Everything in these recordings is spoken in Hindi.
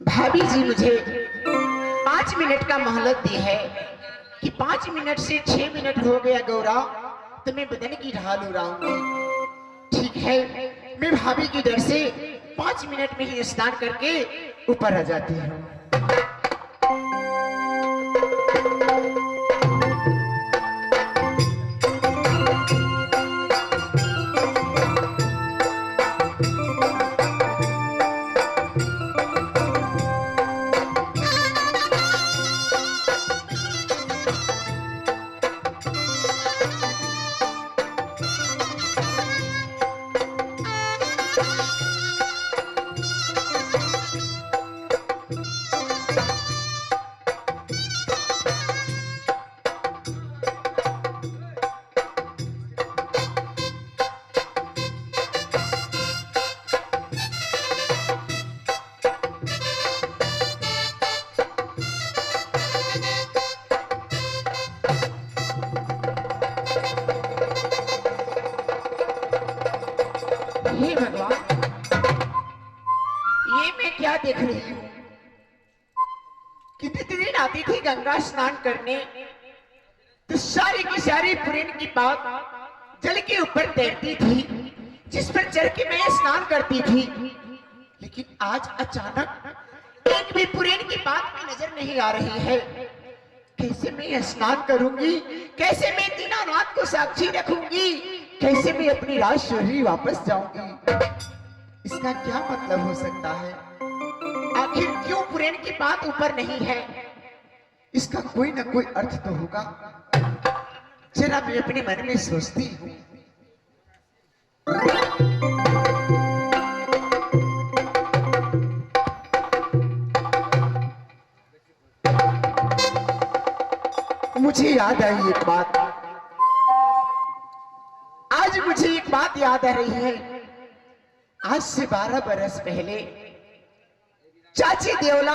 भाभी जी मुझे 5 मिनट का मोहलत दी है कि 5 मिनट से 6 मिनट हो गया गौरा तो मैं बदन की ढाल उड़ाऊंगी। ठीक है, मैं भाभी की डर से 5 मिनट में ही स्नान करके ऊपर आ जाती हूँ। हे भगवान, ये मैं क्या देख रही हूँ? कितने दिन आती थी गंगा स्नान करने तो सारी की सारी पुराण की बात जल के ऊपर तैरती थी, जिस पर चढ़ के मैं स्नान करती थी। लेकिन आज अचानक एक भी पुराण की बात में नजर नहीं आ रही है। कैसे मैं स्नान करूंगी? कैसे मैं दीनानाथ को साक्षी रखूंगी? कैसे मैं अपनी राजशोहरी वापस जाऊंगी? इसका क्या मतलब हो सकता है? आखिर क्यों पुराण की बात ऊपर नहीं है? इसका कोई ना कोई अर्थ तो होगा। जरा मैं अपने मन में सोचती हूँ। मुझे याद आई एक बात। आज मुझे एक बात याद आ रही है। आज से 12 बरस पहले चाची देवला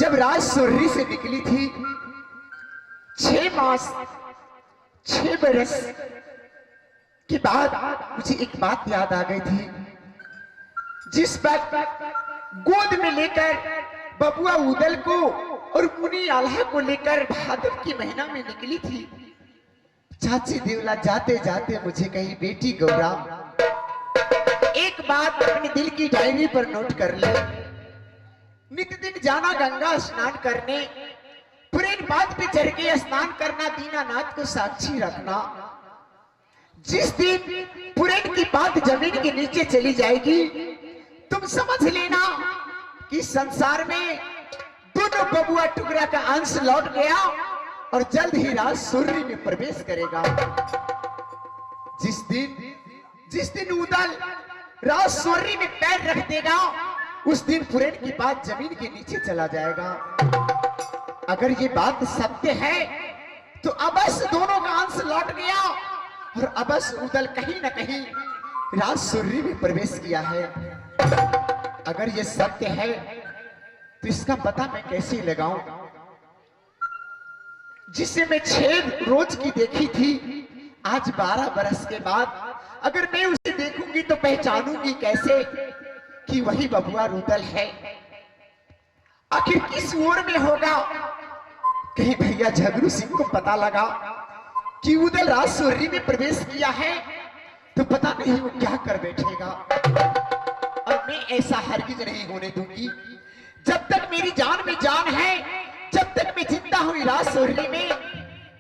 जब राजसोहरी से निकली थी, 6 मास 6 बरस के बाद मुझे एक बात याद आ गई थी। जिस पर गोद में लेकर बबुआ उदल को और मुनि आल्हा को लेकर भादव के महीना में निकली थी। चाची देवला जाते जाते मुझे कही, बेटी गौरा एक बात अपने दिल की डायरी पर नोट कर ले। नित दिन जाना गंगा स्नान करने, पुराण बात पे चढ़ के स्नान करना, दीनानाथ को साक्षी रखना। जिस दिन पुराण की बात जमीन के नीचे चली जाएगी, तुम समझ लेना कि संसार में दोनों बबुआ टुकड़ा का अंश लौट गया और जल्द ही राजसोहरी में प्रवेश करेगा। जिस दिन उदल राजसोहरी में पैर रख देगा, उस दिन पुराण की बात जमीन के नीचे चला जाएगा। अगर ये बात सत्य है तो अवश्य दोनों का अंश लौट गया और अवश्य उदल कहीं ना कहीं राजसोहरी में प्रवेश किया है। अगर ये सत्य है तो इसका पता मैं कैसे लगाऊं? जिसे मैं 6 रोज की देखी थी, आज 12 बरस के बाद अगर मैं उसे देखूंगी तो पहचानूंगी कैसे कि वही बबुआ रुदल है? आखिर किस ओर में होगा? कहीं भैया झगड़ू सिंह को पता लगा कि उदल राजसोहरी में प्रवेश किया है तो पता नहीं वो क्या कर बैठेगा। और मैं ऐसा हरगिज नहीं होने दूंगी। जब तक मेरी जान में जान है, जब तक मैं जिंदा हुई राजसोहरी में,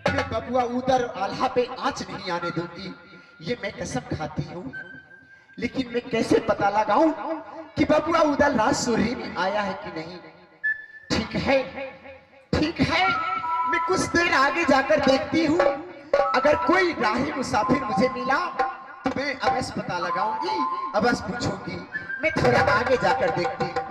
मैं बबुआ उदल आल्हा पे आंच नहीं आने दूंगी। ये मैं कसम खाती हूँ। लेकिन मैं कैसे पता लगाऊं कि बबुआ उदल राजसोहरी में आया है कि नहीं? ठीक है, मैं कुछ देर आगे जाकर देखती हूँ। अगर कोई राही मुसाफिर मुझे मिला तो मैं अवश्य पता लगाऊंगी, अवश्य पूछूंगी। मैं थोड़ा आगे जाकर देखती हूँ।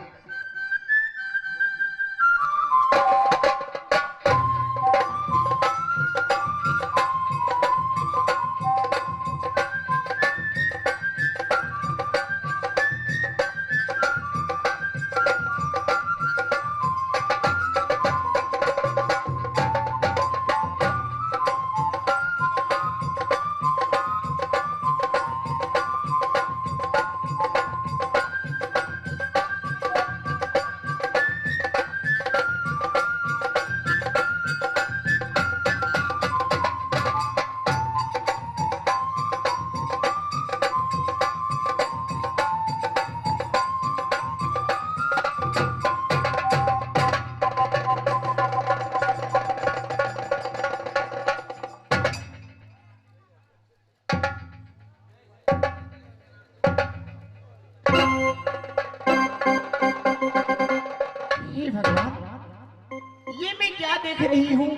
क्या देख रही हूँ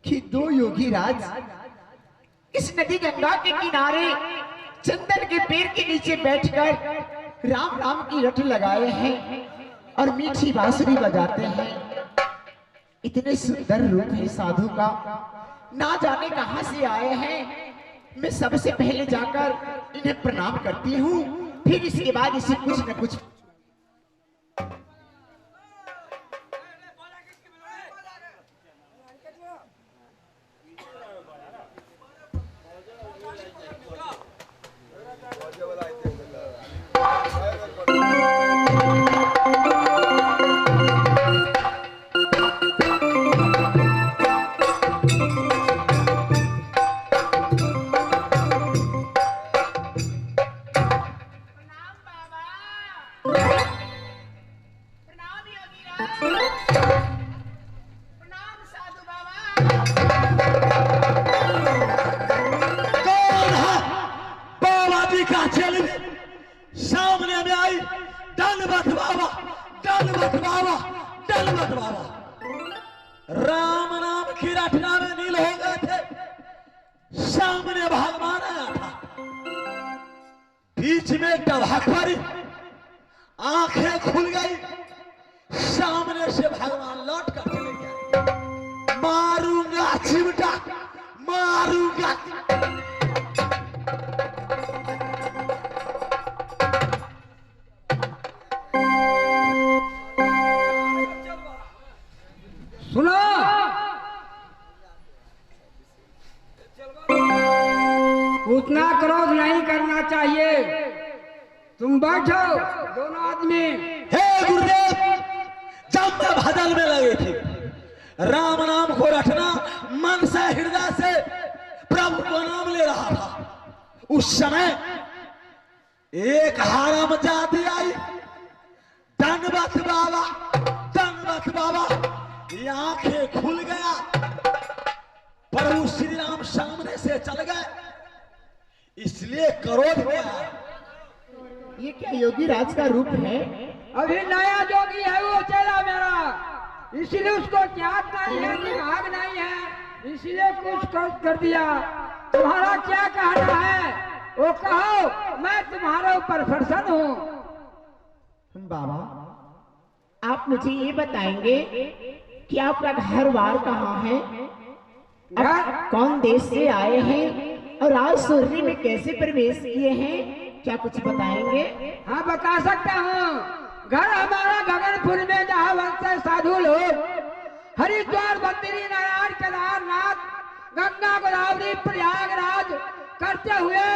कि दो योगी राज इस नदी गंगा के किनारे चंदन के पेड़ के नीचे बैठकर राम राम की रट लगाए हैं और मीठी बांसुरी बजाते हैं। इतने सुंदर रूप है साधु का, ना जाने कहां से आए हैं। मैं सबसे पहले जाकर इन्हें प्रणाम करती हूँ, फिर इसके बाद इसे कुछ न कुछ सामने में आई। दंडवत बाबा, दंडवत बाबा, दंडवत बाबा। राम नाम की रटना में नील हो गए थे। सामने भगवान आया था, बीच में टबहक पड़ी, आंखें खुल गई। सामने से भगवान लौट कर चले गए। मारूंगा चिमटा, मारूंगा। सुनो, उतना क्रोध नहीं करना चाहिए। तुम बैठो दोनों आदमी। हे गुरुदेव, जब मैं भजन में लगे थे, राम नाम को रटना मन से हृदय से प्रभु को नाम ले रहा था, उस समय एक हराम जाति आई। दंडवत बाबा, दंडवत बाबा। आंखें खुल गया, प्रभु श्री राम सामने से चल गए, इसलिए क्रोध में आया। ये क्या योगी राज का रूप है? अभी नया जोगी है वो चेला मेरा, इसलिए उसको ज्ञात नहीं है, दिमाग नहीं है, इसलिए कुछ कर दिया। तुम्हारा क्या कहना है वो कहो, मैं तुम्हारे ऊपर प्रसन्न हूँ। बाबा, आप मुझे ये बताएंगे कि आपका घर बार कहाँ है, आप कौन देश से आए हैं और आज सूर्य में कैसे प्रवेश किए हैं, क्या कुछ बताएंगे? हाँ, बता सकता हूँ। घर हमारा गगनपुर में, जहाँ बनते साधु लोग हरिद्वार, बद्री नारायण, केदारनाथ, गंगा, गोदावरी, प्रयागराज करते हुए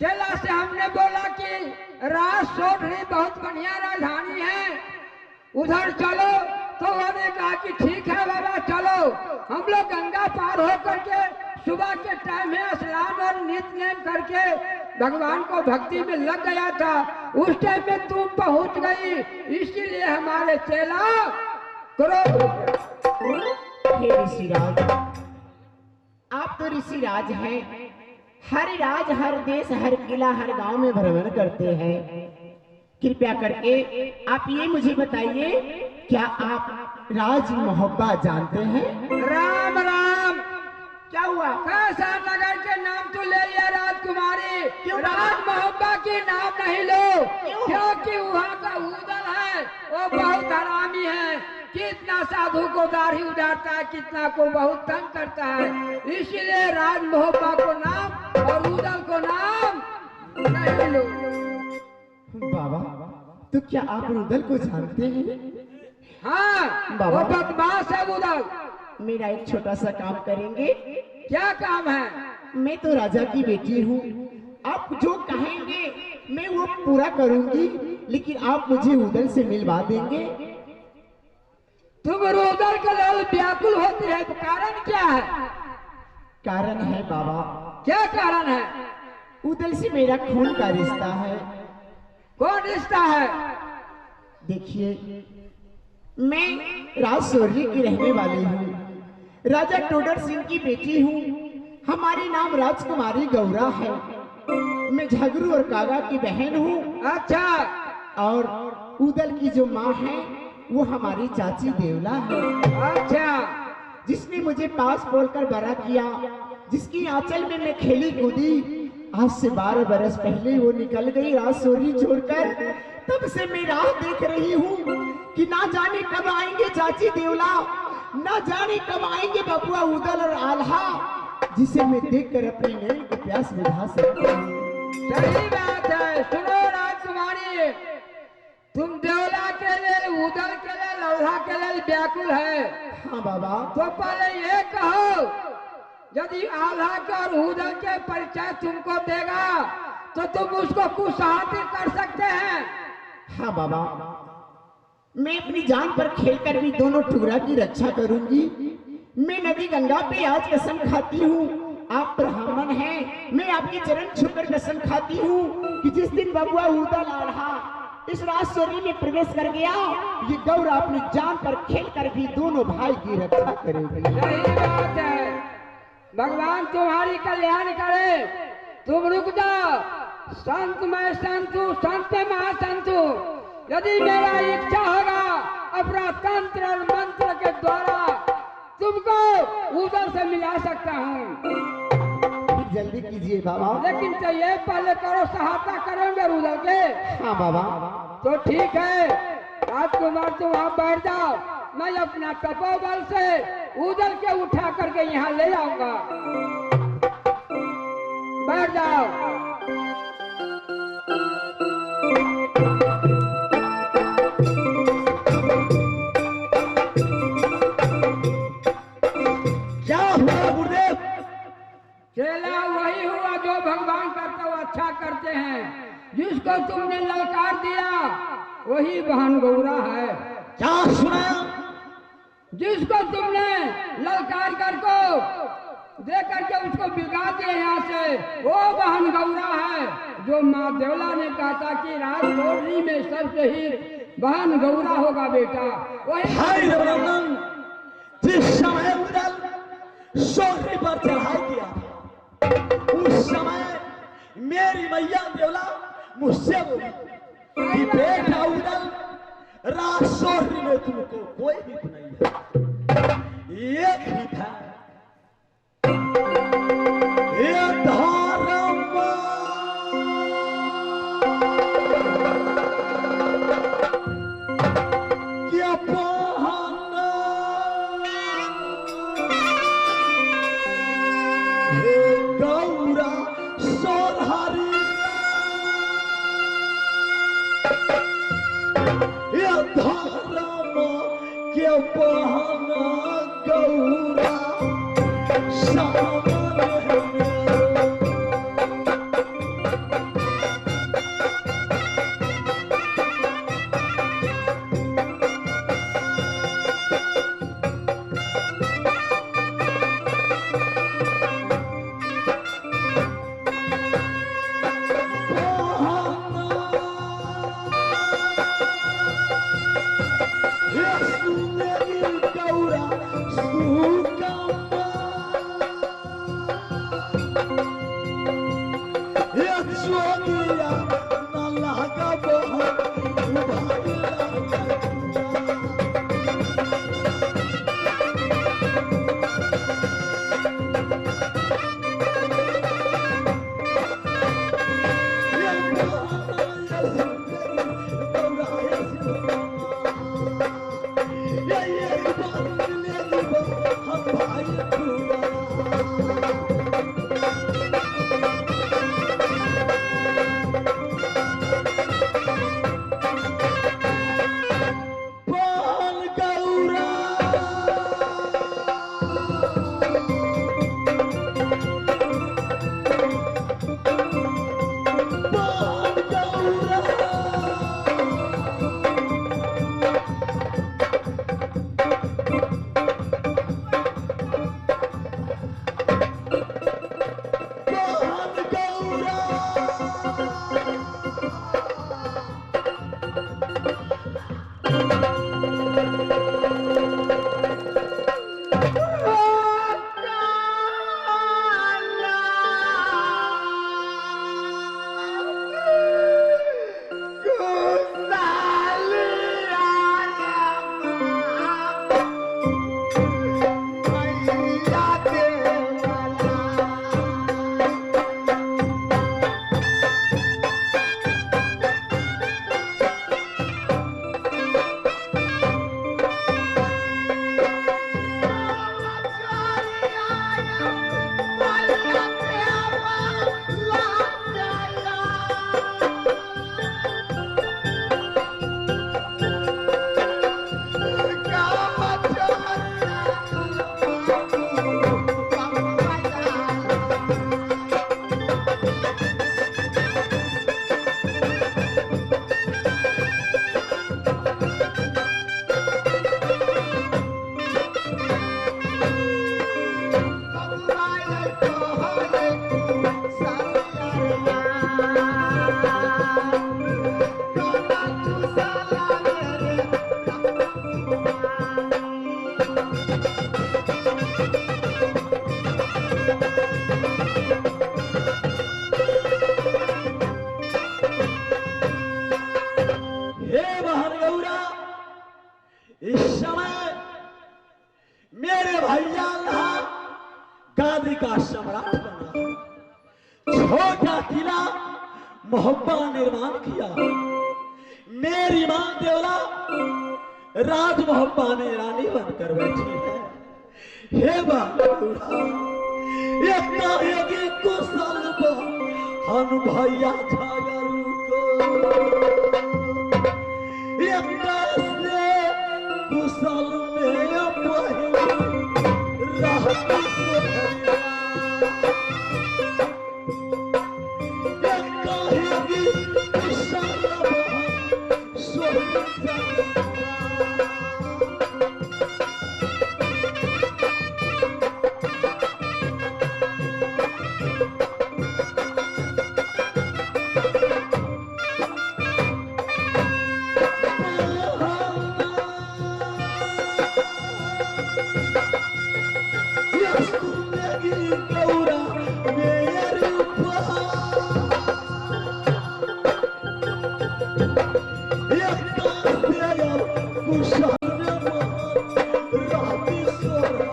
चेला से हमने बोला कि राज सोठनी बहुत बढ़िया राजधानी है, उधर चलो। तो उन्होंने कहा कि ठीक है बाबा चलो। हम लोग गंगा पार होकर के सुबह के टाइम में स्नान और नित्य नेम करके भगवान को भक्ति में लग गया था। उस टाइम में तुम पहुंच गई, इसीलिए हमारे चेला क्रोध हो गया। हे ऋषिराज, आप तो ऋषिराज हैं, हर राज, हर देश, हर किला, हर गांव में भ्रमण करते हैं। कृपया करके आप ये मुझे बताइए, क्या आप राज मोहब्बा जानते हैं? राम राम। क्या हुआ? कैसा नगर के नाम तू ले लिया राजकुमारी? राज मोहब्बा की नाम नहीं लो, क्योंकि वहाँ का उदल है वो बहुत हरामी है। कितना साधु को दाढ़ी उड़ाता है, कितना को बहुत तंग करता है, इसीलिए राज मोहब्बा को नाम और उदल को नाम नहीं लो। बाबा, तो क्या आप रुदल को जानते हैं? हाँ, बाबा, वो बदमाश है उदल। मेरा एक छोटा सा काम करेंगे? क्या काम है? मैं तो राजा की बेटी हूँ, आप जो कहेंगे मैं वो पूरा करूंगी, लेकिन आप मुझे उदल से मिलवा देंगे? तुम उदल के लिए व्याकुल होती है, तो कारण क्या है? कारण है बाबा। क्या कारण है? उदल से मेरा खून का रिश्ता है। कौन रिश्ता है? देखिए, मैं राज सूर्य की रहने वाली हूँ, राजा टोडर सिंह की बेटी हूँ। हमारी नाम राजकुमारी गौरा है। मैं झगरू और कागा की बहन हूँ। अच्छा। और उदल की जो माँ है वो हमारी चाची देवला है, अच्छा, जिसने मुझे पास बोलकर बड़ा किया, जिसकी आंचल में मैं खेली कूदी। आज से 12 बरस पहले वो निकल गई रात सोरी छोड़कर। तब से मैं राह देख रही हूँ कि ना जाने कब आएंगे चाची देवला, ना जाने कब आएंगे बबुआ उदल और आल्हा, जिसे मैं देखकर अपनी नैन की प्यास बुझा सकता हूँ। सही बात है। सुनो राजकुमारी, तुम देवला के लिए, उदल के लिए, लल्हा के लिए व्याकुल है। हाँ बाबा। तो पहले ये कहो, यदि आल्हा के और उदल के परिचय तुमको देगा तो तुम उसको कुछ हासिल कर सकते हैं। हाँ बाबा, मैं अपनी जान पर खेलकर भी दोनों टुकड़ा की रक्षा करूंगी। मैं नदी गंगा पे आज कसम खाती हूँ, आप ब्राह्मण हैं, मैं आपके चरण छूकर कसम खाती हूँ कि जिस दिन बबुआ उदल आल्हा इस राजस्वरी में प्रवेश कर गया, ये गौरा अपनी जान पर खेलकर भी दोनों भाई की रक्षा करेगी। सही बात है, भगवान तुम्हारी कल्याण करे। तुम रुक जाओ, संत मैं संत हूँ, संत महासंत हूँ। यदि मेरा इच्छा होगा अपना तंत्र और मंत्र के द्वारा तुमको उधर से मिला सकता हूँ। जल्दी कीजिए बाबा। लेकिन तो ये पहले करो, सहायता करेंगे उधर के। हाँ बाबा। तो ठीक है राजकुमार, तुम वहाँ बैठ जाओ, मैं अपना तपोबल से उधर के उठा करके यहाँ ले आऊंगा। बैठ जाओ। क्या हुआ गुरुदेव? चेला वही हुआ जो भगवान करता वो अच्छा करते हैं। जिसको तुमने ललकार दिया वही बहन गौरा है। क्या सुनाया? जिसको तुमने ललकार करको दे करके उसको बिगा दिया यहाँ से, वो बहन गौरा है। जो माँ देवला ने कहा था कि राजगौरी में सबसे ही बहन गौरा होगा बेटा, वही। हाय देवनंदन, जिस समय उदल सोहरी पर चढ़ाई किया था, उस समय मेरी मैया देवला मुझसे बोली कि बेटा उदल, रात सोहरी में तुमको कोई भी नहीं है, एक ही था, ये धर्म क्या बहाना, हे गौरा सोहरी, ये धर्म क्या बहाना, गौरा सामने है मेरे। इस समय मेरे भैया गादी का सम्राट बना, छोटा किला मोहब्बा निर्माण किया। मेरी मां देवला राज मोहब्बा में रानी बनकर बैठी है। हे बाबूरा, ये काहे कुशल हन भैया झागरू को, ये कैसे कुशल में पहली रहती सोहरिया, ये काहे कुशल बहन सोहरिया।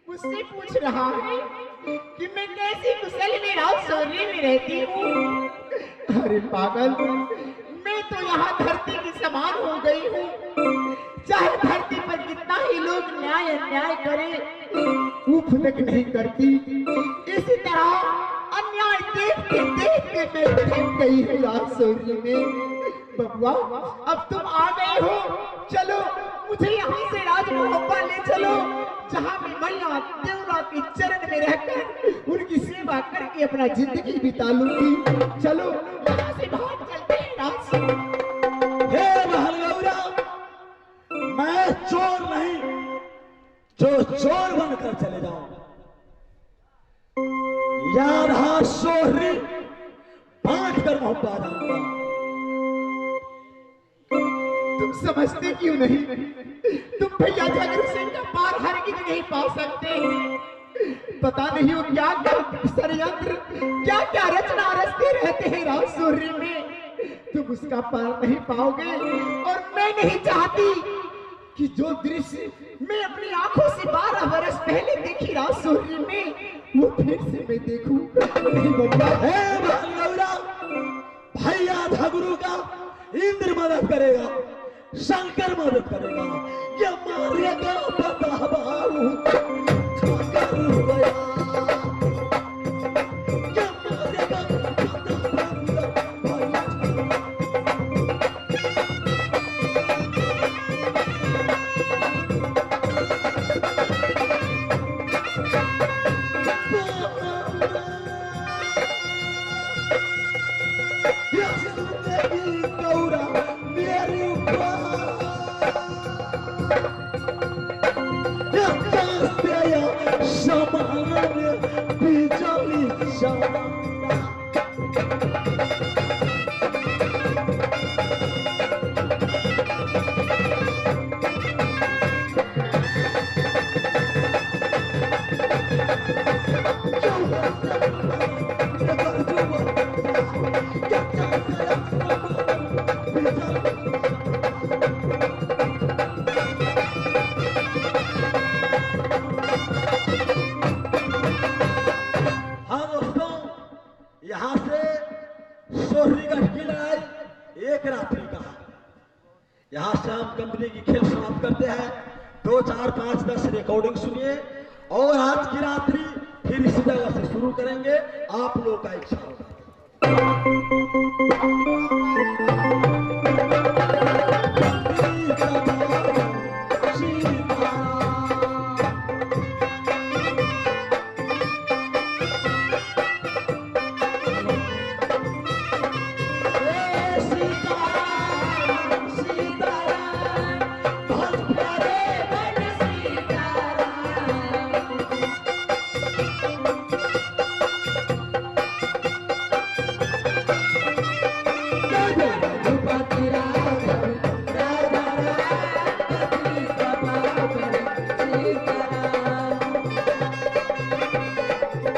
मुझसे पूछ रहा है कि मैं कैसी कुशल में राजसौरी में रहती हूँ। अरे पागल, मैं तो यहाँ धरती के समान हो गई हूँ। चाहे धरती पर कितना ही लोग न्याय अन्याय करे, ऊफ तक नहीं करती। इसी तरह अन्याय देखते देखते मैं थक गई हूँ राजसौरी में। बबुआ, अब तुम आ गए हो, चलो मुझे यहाँ से राज मोहब्बा ले चलो, जहाँ मैं मैया देवरा के चरण में रहकर उनकी सेवा करके अपना जिंदगी बिता लूंगी। चलो यहाँ से भाग चलते हैं राज। हे महलगौरा, मैं चोर नहीं, जो चोर बनकर चले जाऊंगा। याद सोहरी बांट कर मोहब्बा जाऊंगा। तुम समझते क्यों नहीं? तुम भैया जागर सिंह का पार हरगिज नहीं पा सकते। पता नहीं वो क्या क्या षड्यंत्र, क्या क्या रचना रचते रहते हैं राजसौरी में। तुम उसका पार नहीं पाओगे। और मैं नहीं चाहती कि जो दृश्य मैं अपनी आंखों से 12 वर्ष पहले देखी राजसौरी में, वो फिर से मैं देखूं। नहीं बबुआ, भैया झगड़ू का इंद्र मदद करेगा, शंकर मदद करेगा, ये मारेगा पता बाबू यहाँ से हम कंपनी की खेल समाप्त करते हैं। 2, 4, 5, 10 रिकॉर्डिंग सुनिए और आज की रात्रि फिर इसी जगह से शुरू करेंगे। आप लोग का इच्छा होगा।